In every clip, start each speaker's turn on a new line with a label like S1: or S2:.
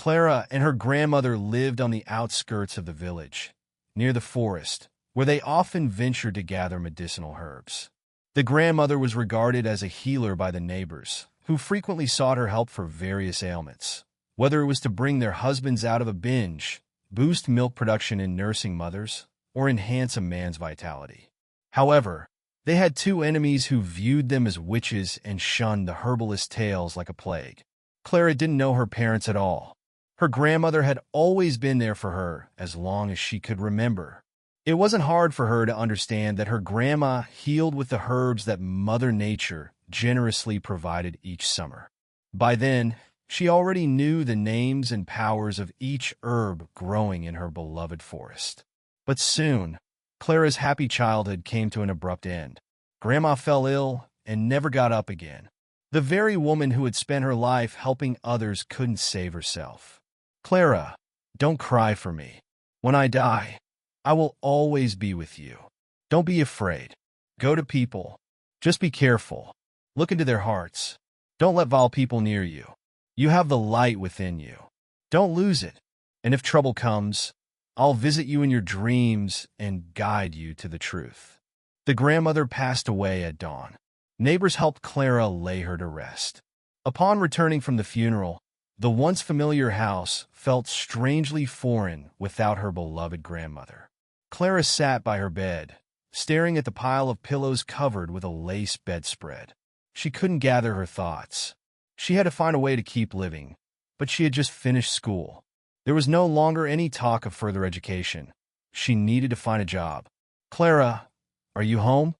S1: Clara and her grandmother lived on the outskirts of the village, near the forest, where they often ventured to gather medicinal herbs. The grandmother was regarded as a healer by the neighbors, who frequently sought her help for various ailments, whether it was to bring their husbands out of a binge, boost milk production in nursing mothers, or enhance a man's vitality. However, they had two enemies who viewed them as witches and shunned the herbalist tales like a plague. Clara didn't know her parents at all. Her grandmother had always been there for her as long as she could remember. It wasn't hard for her to understand that her grandma healed with the herbs that Mother Nature generously provided each summer. By then, she already knew the names and powers of each herb growing in her beloved forest. But soon, Clara's happy childhood came to an abrupt end. Grandma fell ill and never got up again. The very woman who had spent her life helping others couldn't save herself. "Clara, don't cry for me. When I die, I will always be with you. Don't be afraid. Go to people. Just be careful. Look into their hearts. Don't let vile people near you. You have the light within you. Don't lose it. And if trouble comes, I'll visit you in your dreams and guide you to the truth." The grandmother passed away at dawn. Neighbors helped Clara lay her to rest. Upon returning from the funeral, the once familiar house felt strangely foreign without her beloved grandmother. Clara sat by her bed, staring at the pile of pillows covered with a lace bedspread. She couldn't gather her thoughts. She had to find a way to keep living, but she had just finished school. There was no longer any talk of further education. She needed to find a job. "Clara, are you home?"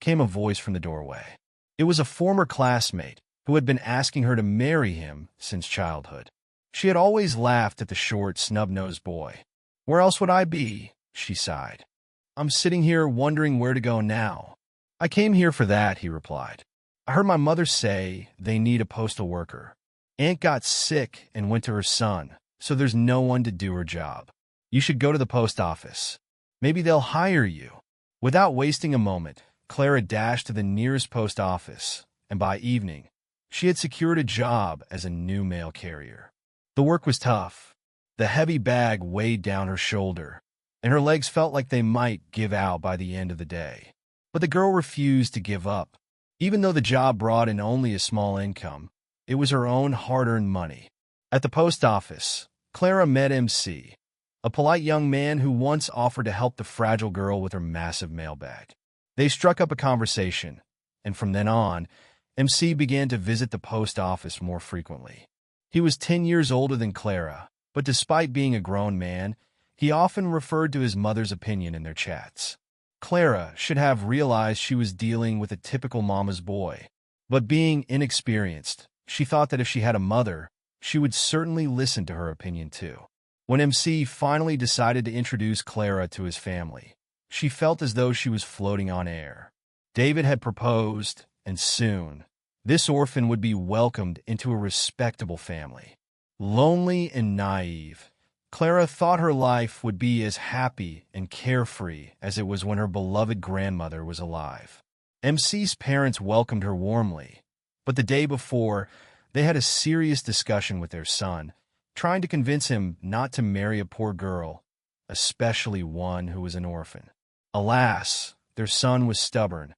S1: came a voice from the doorway. It was a former classmate who had been asking her to marry him since childhood. She had always laughed at the short, snub-nosed boy. "Where else would I be?" she sighed. "I'm sitting here wondering where to go now." "I came here for that," he replied. "I heard my mother say they need a postal worker. Aunt got sick and went to her son, so there's no one to do her job. You should go to the post office. Maybe they'll hire you." Without wasting a moment, Clara dashed to the nearest post office, and by evening, she had secured a job as a new mail carrier. The work was tough. The heavy bag weighed down her shoulder, and her legs felt like they might give out by the end of the day. But the girl refused to give up. Even though the job brought in only a small income, it was her own hard-earned money. At the post office, Clara met MC, a polite young man who once offered to help the fragile girl with her massive mailbag. They struck up a conversation, and from then on, MC began to visit the post office more frequently. He was 10 years older than Clara, but despite being a grown man, he often referred to his mother's opinion in their chats. Clara should have realized she was dealing with a typical mama's boy, but being inexperienced, she thought that if she had a mother, she would certainly listen to her opinion too. When MC finally decided to introduce Clara to his family, she felt as though she was floating on air. David had proposed, and soon, this orphan would be welcomed into a respectable family. Lonely and naive, Clara thought her life would be as happy and carefree as it was when her beloved grandmother was alive. MC's parents welcomed her warmly, but the day before, they had a serious discussion with their son, trying to convince him not to marry a poor girl, especially one who was an orphan. Alas, their son was stubborn,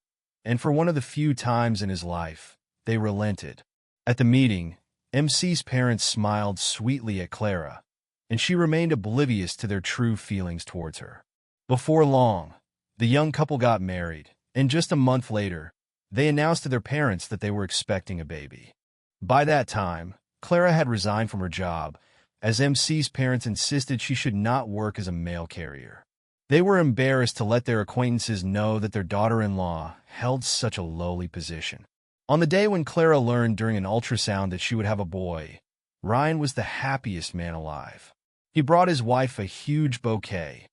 S1: and for one of the few times in his life, they relented. At the meeting, MC's parents smiled sweetly at Clara, and she remained oblivious to their true feelings towards her. Before long, the young couple got married, and just a month later, they announced to their parents that they were expecting a baby. By that time, Clara had resigned from her job, as MC's parents insisted she should not work as a mail carrier. They were embarrassed to let their acquaintances know that their daughter-in-law held such a lowly position. On the day when Clara learned during an ultrasound that she would have a boy, Ryan was the happiest man alive. He brought his wife a huge bouquet,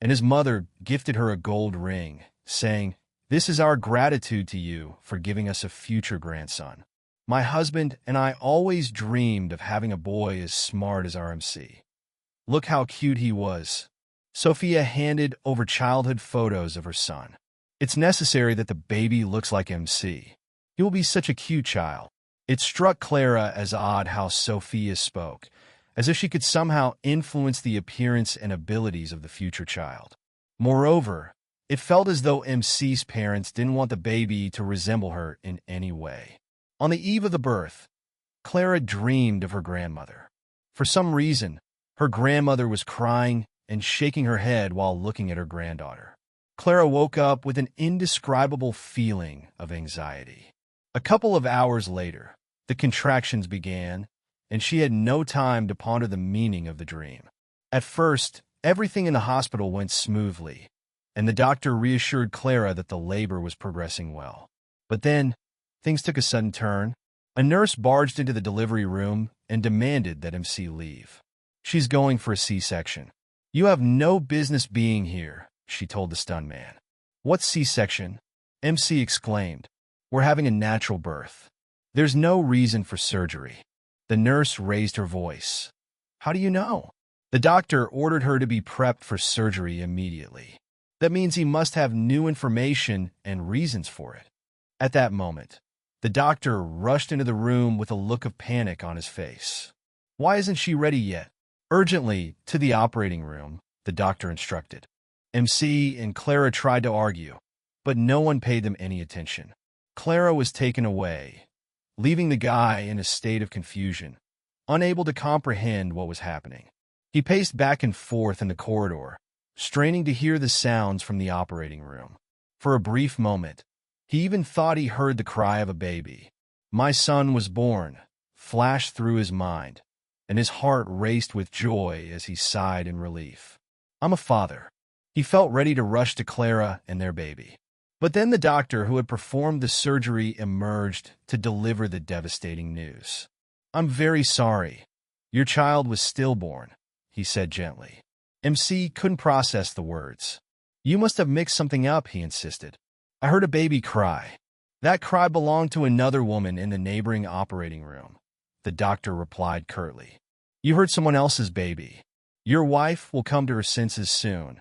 S1: and his mother gifted her a gold ring, saying, "This is our gratitude to you for giving us a future grandson. My husband and I always dreamed of having a boy as smart as our MC. Look how cute he was." Sophia handed over childhood photos of her son. "It's necessary that the baby looks like MC. He will be such a cute child." It struck Clara as odd how Sophia spoke, as if she could somehow influence the appearance and abilities of the future child. Moreover, it felt as though MC's parents didn't want the baby to resemble her in any way. On the eve of the birth, Clara dreamed of her grandmother. For some reason, her grandmother was crying and shaking her head while looking at her granddaughter. Clara woke up with an indescribable feeling of anxiety. A couple of hours later, the contractions began, and she had no time to ponder the meaning of the dream. At first, everything in the hospital went smoothly, and the doctor reassured Clara that the labor was progressing well. But then, things took a sudden turn. A nurse barged into the delivery room and demanded that MC leave. "She's going for a C-section. You have no business being here," she told the stunned man. "What C-section?" MC exclaimed. "We're having a natural birth. There's no reason for surgery." The nurse raised her voice. "How do you know?" The doctor ordered her to be prepped for surgery immediately. That means he must have new information and reasons for it. At that moment, the doctor rushed into the room with a look of panic on his face. "Why isn't she ready yet?" "Urgently, to the operating room," the doctor instructed. MC and Clara tried to argue, but no one paid them any attention. Clara was taken away, leaving the guy in a state of confusion, unable to comprehend what was happening. He paced back and forth in the corridor, straining to hear the sounds from the operating room. For a brief moment, he even thought he heard the cry of a baby. "My son was born," flashed through his mind, and his heart raced with joy as he sighed in relief. "I'm a father." He felt ready to rush to Clara and their baby. But then the doctor who had performed the surgery emerged to deliver the devastating news. "I'm very sorry. Your child was stillborn," he said gently. MC couldn't process the words. "You must have mixed something up," he insisted. "I heard a baby cry." "That cry belonged to another woman in the neighboring operating room," the doctor replied curtly. "You heard someone else's baby. Your wife will come to her senses soon,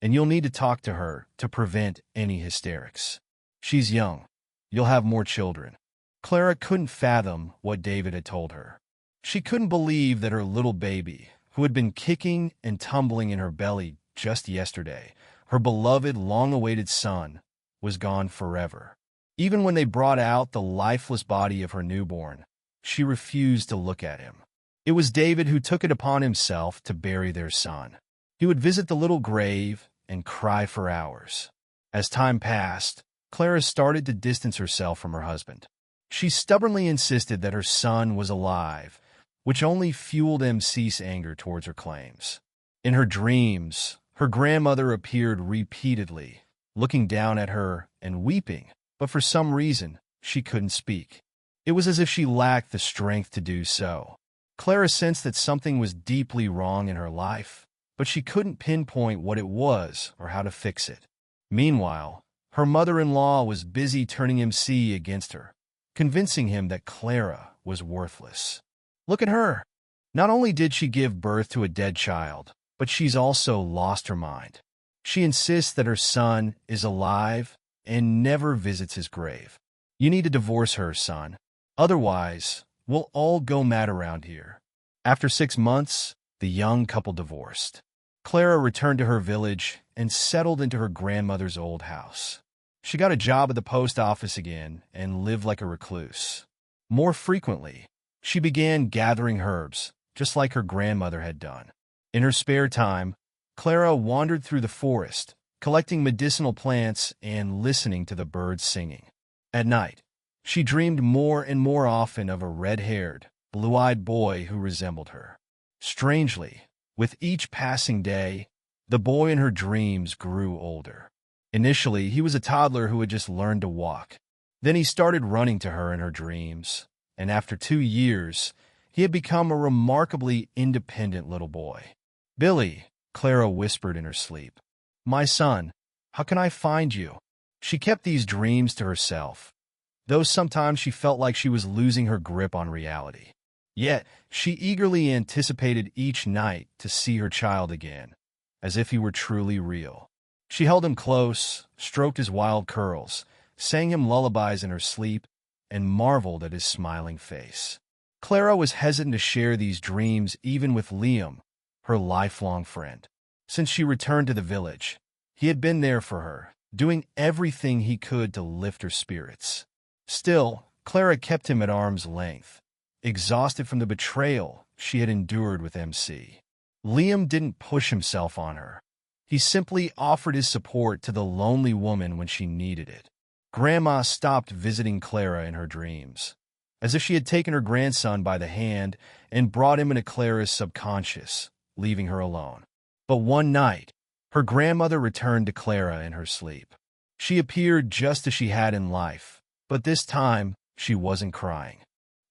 S1: and you'll need to talk to her to prevent any hysterics. She's young. You'll have more children." Clara couldn't fathom what David had told her. She couldn't believe that her little baby, who had been kicking and tumbling in her belly just yesterday, her beloved, long-awaited son, was gone forever. Even when they brought out the lifeless body of her newborn, she refused to look at him. It was David who took it upon himself to bury their son. He would visit the little grave and cry for hours. As time passed, Clara started to distance herself from her husband. She stubbornly insisted that her son was alive, which only fueled MC's anger towards her claims. In her dreams, her grandmother appeared repeatedly, looking down at her and weeping, but for some reason, she couldn't speak. It was as if she lacked the strength to do so. Clara sensed that something was deeply wrong in her life, but she couldn't pinpoint what it was or how to fix it. Meanwhile, her mother-in-law was busy turning MC against her, convincing him that Clara was worthless. "Look at her. Not only did she give birth to a dead child, but she's also lost her mind. She insists that her son is alive and never visits his grave. You need to divorce her, son. Otherwise, we'll all go mad around here." After 6 months, the young couple divorced. Clara returned to her village and settled into her grandmother's old house. She got a job at the post office again and lived like a recluse. More frequently, she began gathering herbs, just like her grandmother had done. In her spare time, Clara wandered through the forest, collecting medicinal plants and listening to the birds singing. At night, she dreamed more and more often of a red-haired, blue-eyed boy who resembled her. Strangely, with each passing day, the boy in her dreams grew older. Initially, he was a toddler who had just learned to walk. Then he started running to her in her dreams, and after 2 years, he had become a remarkably independent little boy. "Billy," Clara whispered in her sleep. "My son, how can I find you?" She kept these dreams to herself, though sometimes she felt like she was losing her grip on reality. Yet, she eagerly anticipated each night to see her child again, as if he were truly real. She held him close, stroked his wild curls, sang him lullabies in her sleep, and marveled at his smiling face. Clara was hesitant to share these dreams even with Liam, her lifelong friend. Since she returned to the village, he had been there for her, doing everything he could to lift her spirits. Still, Clara kept him at arm's length, exhausted from the betrayal she had endured with MC. Liam didn't push himself on her. He simply offered his support to the lonely woman when she needed it. Grandma stopped visiting Clara in her dreams, as if she had taken her grandson by the hand and brought him into Clara's subconscious, leaving her alone. But one night, her grandmother returned to Clara in her sleep. She appeared just as she had in life, but this time she wasn't crying.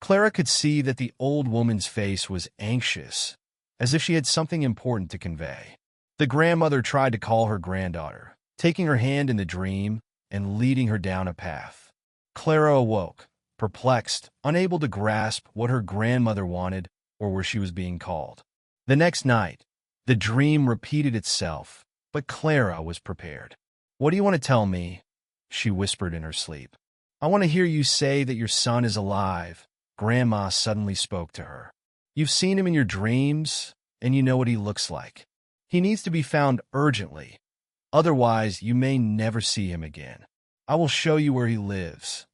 S1: Clara could see that the old woman's face was anxious, as if she had something important to convey. The grandmother tried to call her granddaughter, taking her hand in the dream and leading her down a path. Clara awoke, perplexed, unable to grasp what her grandmother wanted or where she was being called. The next night, the dream repeated itself, but Clara was prepared. "What do you want to tell me?" she whispered in her sleep. "I want to hear you say that your son is alive," Grandma suddenly spoke to her. "You've seen him in your dreams, and you know what he looks like. He needs to be found urgently. Otherwise, you may never see him again. I will show you where he lives."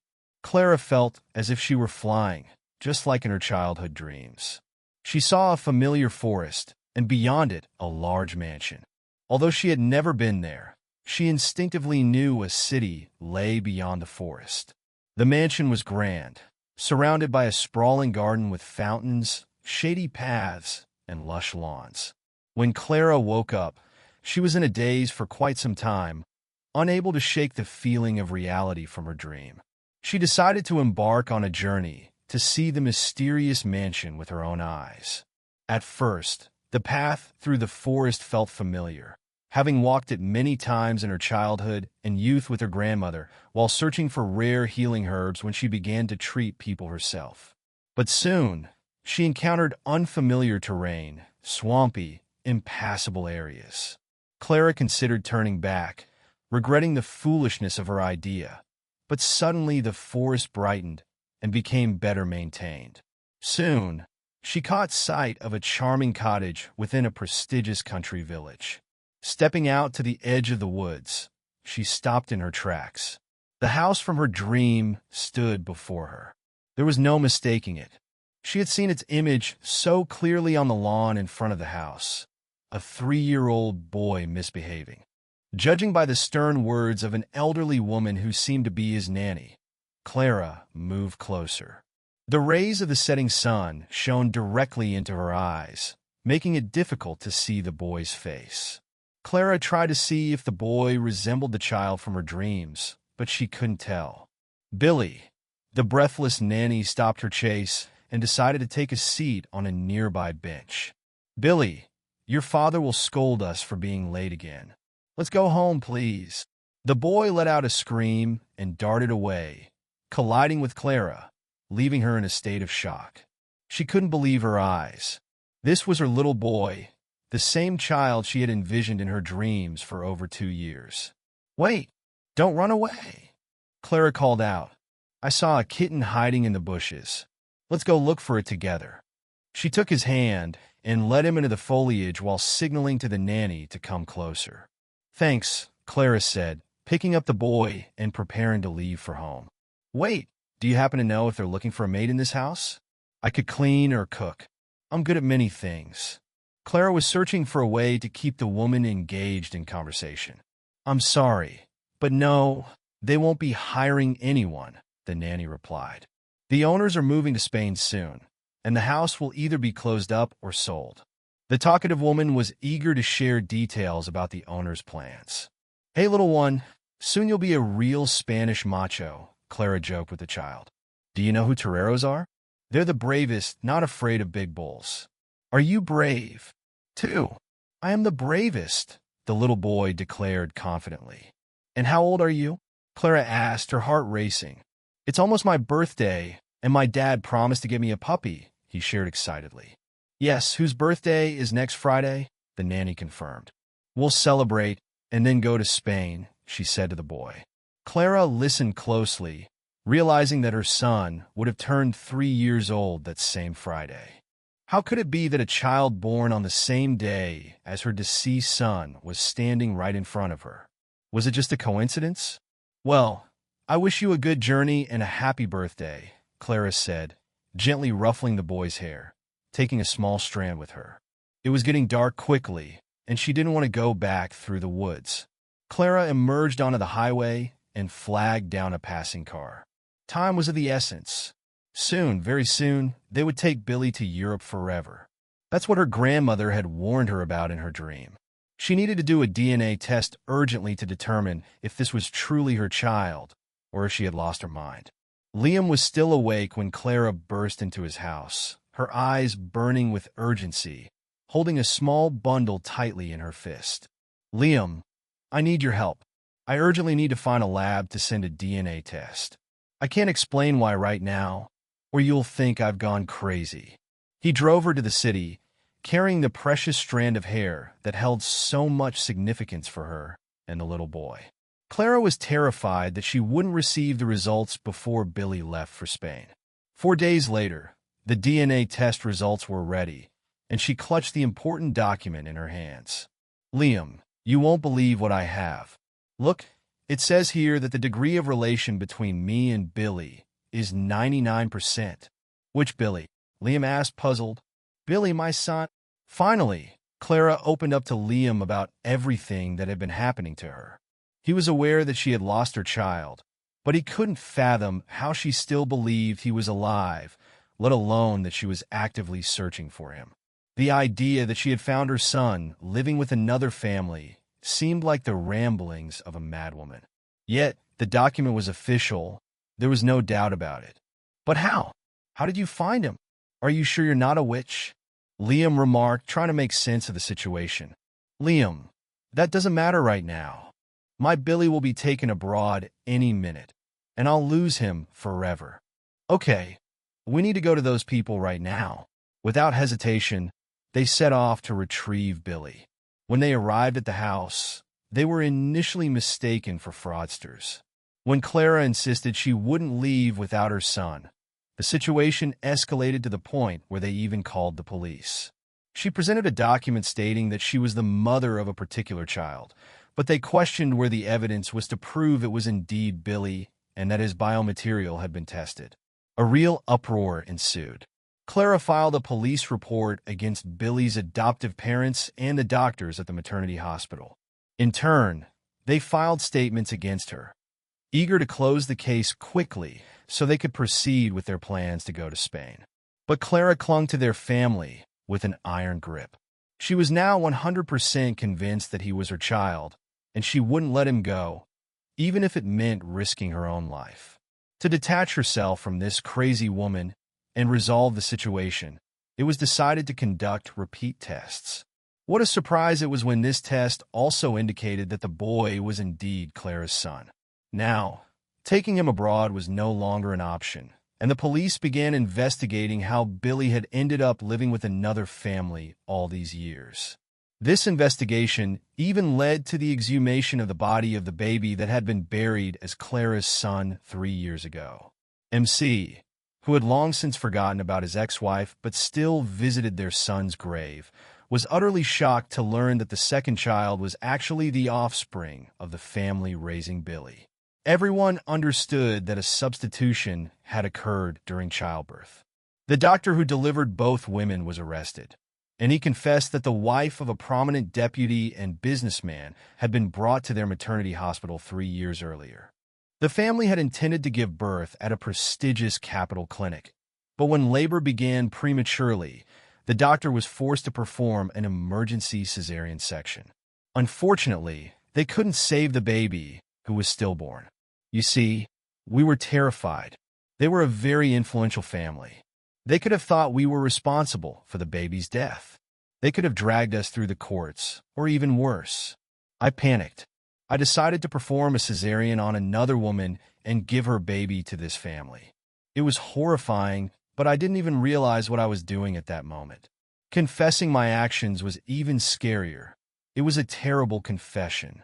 S1: Clara felt as if she were flying, just like in her childhood dreams. She saw a familiar forest, and beyond it, a large mansion. Although she had never been there, she instinctively knew a city lay beyond the forest. The mansion was grand, surrounded by a sprawling garden with fountains, shady paths, and lush lawns. When Clara woke up, she was in a daze for quite some time, unable to shake the feeling of reality from her dream. She decided to embark on a journey to see the mysterious mansion with her own eyes. At first, the path through the forest felt familiar, having walked it many times in her childhood and youth with her grandmother while searching for rare healing herbs when she began to treat people herself. But soon, she encountered unfamiliar terrain, swampy, impassable areas. Clara considered turning back, regretting the foolishness of her idea. But suddenly the forest brightened and became better maintained. Soon, she caught sight of a charming cottage within a prestigious country village. Stepping out to the edge of the woods, she stopped in her tracks. The house from her dream stood before her. There was no mistaking it. She had seen its image so clearly on the lawn in front of the house. A 3-year-old boy misbehaving. Judging by the stern words of an elderly woman who seemed to be his nanny, Clara moved closer. The rays of the setting sun shone directly into her eyes, making it difficult to see the boy's face. Clara tried to see if the boy resembled the child from her dreams, but she couldn't tell. Billy, the breathless nanny, stopped her chase and decided to take a seat on a nearby bench. "Billy, your father will scold us for being late again. Let's go home, please." The boy let out a scream and darted away, colliding with Clara, leaving her in a state of shock. She couldn't believe her eyes. This was her little boy, the same child she had envisioned in her dreams for over 2 years. "Wait, don't run away," Clara called out. "I saw a kitten hiding in the bushes. Let's go look for it together." She took his hand and led him into the foliage while signaling to the nanny to come closer. "Thanks," Clara said, picking up the boy and preparing to leave for home. "Wait, do you happen to know if they're looking for a maid in this house? I could clean or cook. I'm good at many things." Clara was searching for a way to keep the woman engaged in conversation. "I'm sorry, but no, they won't be hiring anyone," the nanny replied. "The owners are moving to Spain soon, and the house will either be closed up or sold." The talkative woman was eager to share details about the owner's plans. "Hey, little one, soon you'll be a real Spanish macho," Clara joked with the child. "Do you know who toreros are? They're the bravest, not afraid of big bulls. Are you brave, too?" "I am the bravest," the little boy declared confidently. "And how old are you?" Clara asked, her heart racing. "It's almost my birthday, and my dad promised to get me a puppy," he shared excitedly. "Yes, whose birthday is next Friday?" the nanny confirmed. "We'll celebrate and then go to Spain," she said to the boy. Clara listened closely, realizing that her son would have turned 3 years old that same Friday. How could it be that a child born on the same day as her deceased son was standing right in front of her? Was it just a coincidence? Well, I wish you a good journey and a happy birthday, Clara said, gently ruffling the boy's hair, taking a small strand with her. It was getting dark quickly, and she didn't want to go back through the woods. Clara emerged onto the highway and flagged down a passing car. Time was of the essence. Soon, very soon, they would take Billy to Europe forever. That's what her grandmother had warned her about in her dream. She needed to do a DNA test urgently to determine if this was truly her child or if she had lost her mind. Liam was still awake when Clara burst into his house, her eyes burning with urgency, holding a small bundle tightly in her fist. "Liam, I need your help. I urgently need to find a lab to send a DNA test. I can't explain why right now, or you'll think I've gone crazy." He drove her to the city, carrying the precious strand of hair that held so much significance for her and the little boy. Clara was terrified that she wouldn't receive the results before Billy left for Spain. 4 days later, the DNA test results were ready, and she clutched the important document in her hands. "Liam, you won't believe what I have. Look, it says here that the degree of relation between me and Billy is 99%. "Which Billy?" Liam asked, puzzled. "Billy, my son." Finally, Clara opened up to Liam about everything that had been happening to her. He was aware that she had lost her child, but he couldn't fathom how she still believed he was alive, let alone that she was actively searching for him. The idea that she had found her son living with another family seemed like the ramblings of a madwoman. Yet, the document was official. There was no doubt about it. "But how? How did you find him? Are you sure you're not a witch?" Liam remarked, trying to make sense of the situation. "Liam, that doesn't matter right now. My Billy will be taken abroad any minute, and I'll lose him forever. Okay, we need to go to those people right now." Without hesitation, they set off to retrieve Billy. When they arrived at the house, they were initially mistaken for fraudsters. When Clara insisted she wouldn't leave without her son, the situation escalated to the point where they even called the police. She presented a document stating that she was the mother of a particular child, but they questioned where the evidence was to prove it was indeed Billy and that his biomaterial had been tested. A real uproar ensued. Clara filed a police report against Billy's adoptive parents and the doctors at the maternity hospital. In turn, they filed statements against her, eager to close the case quickly so they could proceed with their plans to go to Spain. But Clara clung to their family with an iron grip. She was now 100% convinced that he was her child, and she wouldn't let him go, even if it meant risking her own life. To detach herself from this crazy woman and resolve the situation, it was decided to conduct repeat tests. What a surprise it was when this test also indicated that the boy was indeed Clara's son. Now, taking him abroad was no longer an option, and the police began investigating how Billy had ended up living with another family all these years. This investigation even led to the exhumation of the body of the baby that had been buried as Clara's son 3 years ago. MC, who had long since forgotten about his ex-wife but still visited their son's grave, was utterly shocked to learn that the second child was actually the offspring of the family raising Billy. Everyone understood that a substitution had occurred during childbirth. The doctor who delivered both women was arrested, and he confessed that the wife of a prominent deputy and businessman had been brought to their maternity hospital 3 years earlier. The family had intended to give birth at a prestigious capital clinic, but when labor began prematurely, the doctor was forced to perform an emergency cesarean section. Unfortunately, they couldn't save the baby, who was stillborn. You see, we were terrified. They were a very influential family. They could have thought we were responsible for the baby's death. They could have dragged us through the courts, or even worse. I panicked. I decided to perform a cesarean on another woman and give her baby to this family. It was horrifying, but I didn't even realize what I was doing at that moment. Confessing my actions was even scarier. It was a terrible confession.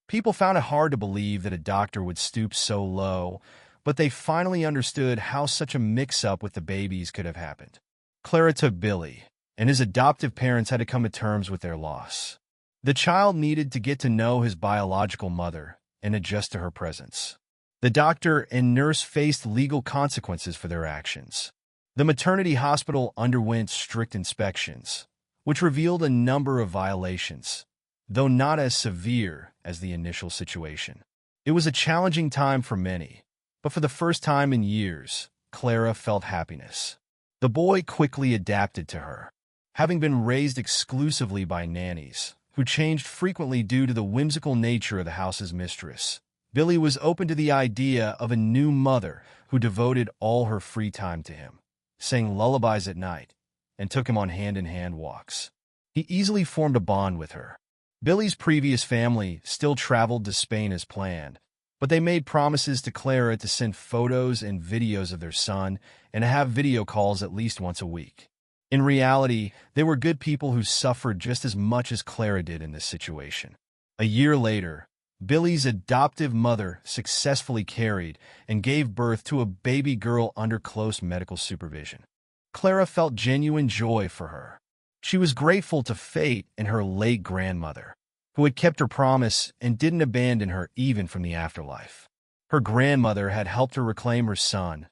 S1: People found it hard to believe that a doctor would stoop so low, but they finally understood how such a mix-up with the babies could have happened. Clara took Billy, and his adoptive parents had to come to terms with their loss. The child needed to get to know his biological mother and adjust to her presence. The doctor and nurse faced legal consequences for their actions. The maternity hospital underwent strict inspections, which revealed a number of violations, though not as severe as the initial situation. It was a challenging time for many, but for the first time in years, Clara felt happiness. The boy quickly adapted to her. Having been raised exclusively by nannies, who changed frequently due to the whimsical nature of the house's mistress, Billy was open to the idea of a new mother who devoted all her free time to him, sang lullabies at night, and took him on hand-in-hand walks. He easily formed a bond with her. Billy's previous family still traveled to Spain as planned, but they made promises to Clara to send photos and videos of their son and to have video calls at least once a week. In reality, they were good people who suffered just as much as Clara did in this situation. A year later, Billy's adoptive mother successfully carried and gave birth to a baby girl under close medical supervision. Clara felt genuine joy for her. She was grateful to fate and her late grandmother, who had kept her promise and didn't abandon her even from the afterlife. Her grandmother had helped her reclaim her son,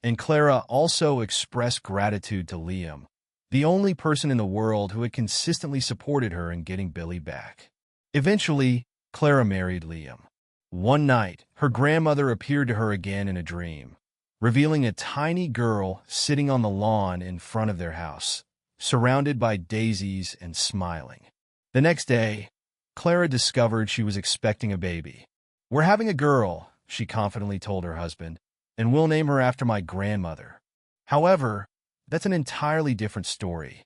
S1: and Clara also expressed gratitude to Liam, the only person in the world who had consistently supported her in getting Billy back. Eventually, Clara married Liam. One night, her grandmother appeared to her again in a dream, revealing a tiny girl sitting on the lawn in front of their house, surrounded by daisies and smiling. The next day, Clara discovered she was expecting a baby. "We're having a girl," she confidently told her husband, "and we'll name her after my grandmother. However, that's an entirely different story.